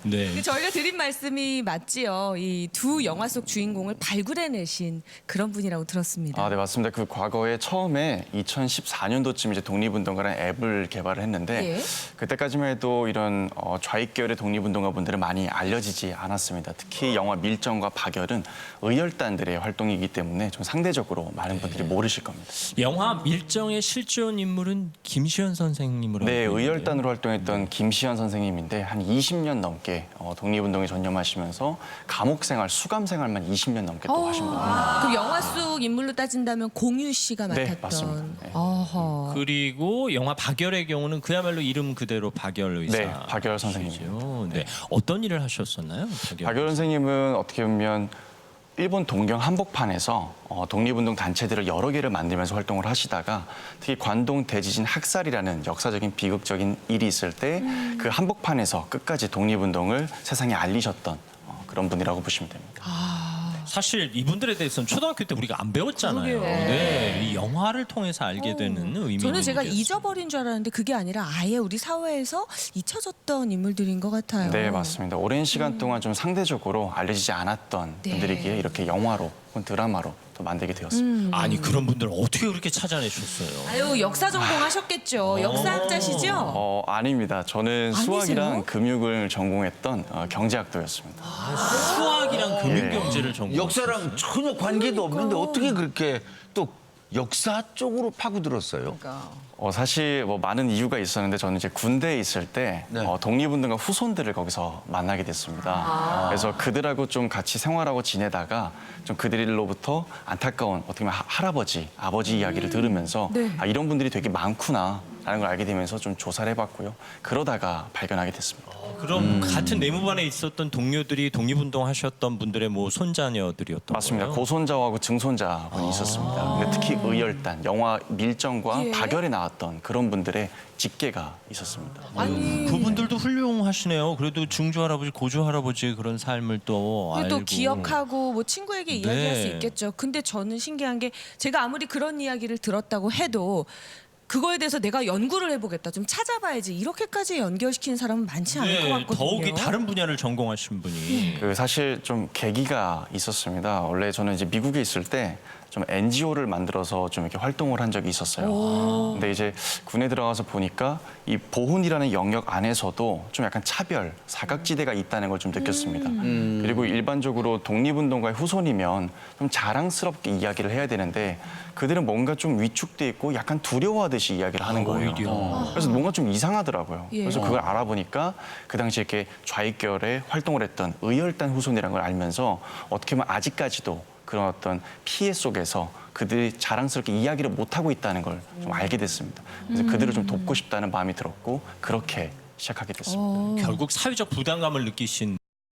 네. 저희가 드린 말씀이 맞지요. 이 두 영화 속 주인공을 발굴해내신 그런 분이라고 들었습니다. 네, 맞습니다. 그 과거에 처음에 2014년도쯤 이제 독립운동가라는 앱을 개발을 했는데 예. 그때까지만 해도 이런 좌익 계열의 독립운동가분들은 많이 알려지지 않았습니다. 특히 영화 밀정과 박열은 의열단들의 활동이기 때문에 좀 상대적으로 많은 분들이 모르실 겁니다. 영화 밀정의 실존 인물은 김시현 선생님으로 네, 알고 있는데요. 의열단으로 활동했던 김시현 선생님인데 한 20년 넘게 독립운동에 전념하시면서 감옥 생활, 수감 생활만 20년 넘게 또 하신 분입니다. 그럼 영화 속 인물로 따진다면 공유 씨가 네, 맡았던. 맞습니다. 네. 어허. 그리고 영화 박열의 경우는 그야말로 이름 그대로 박열 의사. 네, 박열 선생님이죠. 네. 어떤 일을 하셨었나요? 박열 선생님은 어떻게 보면 일본 동경 한복판에서 독립운동 단체들을 여러 개를 만들면서 활동을 하시다가 특히 관동 대지진 학살이라는 역사적인 비극적인 일이 있을 때 그 한복판에서 끝까지 독립운동을 세상에 알리셨던 그런 분이라고 보시면 됩니다. 사실 이분들에 대해서는 초등학교 때 우리가 안 배웠잖아요. 그러게요. 네, 이 영화를 통해서 알게 되는 의미. 저는 있는 제가 일이었어요. 잊어버린 줄 알았는데 그게 아니라 아예 우리 사회에서 잊혀졌던 인물들인 것 같아요. 네, 맞습니다. 오랜 시간 동안 좀 상대적으로 알려지지 않았던 네. 분들이기에 이렇게 영화로 혹은 드라마로 또 만들게 되었습니다. 아니 그런 분들 어떻게 그렇게 찾아내셨어요? 아유, 역사 전공하셨겠죠. 역사학자시죠? 아닙니다. 저는 아니세요? 수학이랑 금융을 전공했던 경제학도였습니다. 수학이랑 금융경제를 전공. 역사랑 전혀 관계도 없는데 어떻게 그렇게 또 역사 쪽으로 파고들었어요? 사실 뭐 많은 이유가 있었는데 저는 이제 군대에 있을 때 네. 독립운동가 후손들을 거기서 만나게 됐습니다. 그래서 그들하고 좀 같이 생활하고 지내다가 좀 그들로부터 안타까운 어떻게 보면 할아버지, 아버지 이야기를 들으면서 네. 이런 분들이 되게 많구나라는 걸 알게 되면서 좀 조사를 해봤고요. 그러다가 발견하게 됐습니다. 그럼 같은 내무반에 있었던 동료들이 독립운동 하셨던 분들의 뭐 손자녀들이었던 맞습니다. 거예요? 고손자하고 증손자분이 있었습니다. 근데 특히 의열단, 영화 밀정과 예. 박열에 나왔던 그런 분들의 직계가 있었습니다. 아니, 그분들도 훌륭하시네요. 그래도 증조 할아버지, 고조 할아버지 그런 삶을 또 또 알고. 기억하고 뭐 친구에게 이야기할 수 있겠죠. 근데 저는 신기한 게 제가 아무리 그런 이야기를 들었다고 해도 그거에 대해서 내가 연구를 해보겠다, 좀 찾아봐야지 이렇게까지 연결시키는 사람은 많지 않을 것 네, 같거든요. 더욱이 다른 분야를 전공하신 분이. 그 사실 좀 계기가 있었습니다. 원래 저는 이제 미국에 있을 때 좀 NGO를 만들어서 좀 이렇게 활동을 한 적이 있었어요. 근데 이제 군에 들어가서 보니까 이 보훈이라는 영역 안에서도 좀 약간 차별, 사각지대가 있다는 걸 좀 느꼈습니다. 그리고 일반적으로 독립운동가의 후손이면 좀 자랑스럽게 이야기를 해야 되는데 그들은 뭔가 좀 위축돼 있고 약간 두려워하듯이 이야기를 하는 거예요. 오히려. 그래서 뭔가 좀 이상하더라고요. 예. 그래서 그걸 알아보니까 그 당시 이렇게 좌익 계열의 활동을 했던 의열단 후손이라는 걸 알면서 어떻게 보면 아직까지도 그런 어떤 피해 속에서 그들이 자랑스럽게 이야기를 못하고 있다는 걸 좀 알게 됐습니다. 그래서 그들을 좀 돕고 싶다는 마음이 들었고 그렇게 시작하게 됐습니다. 결국 사회적 부담감을 느끼신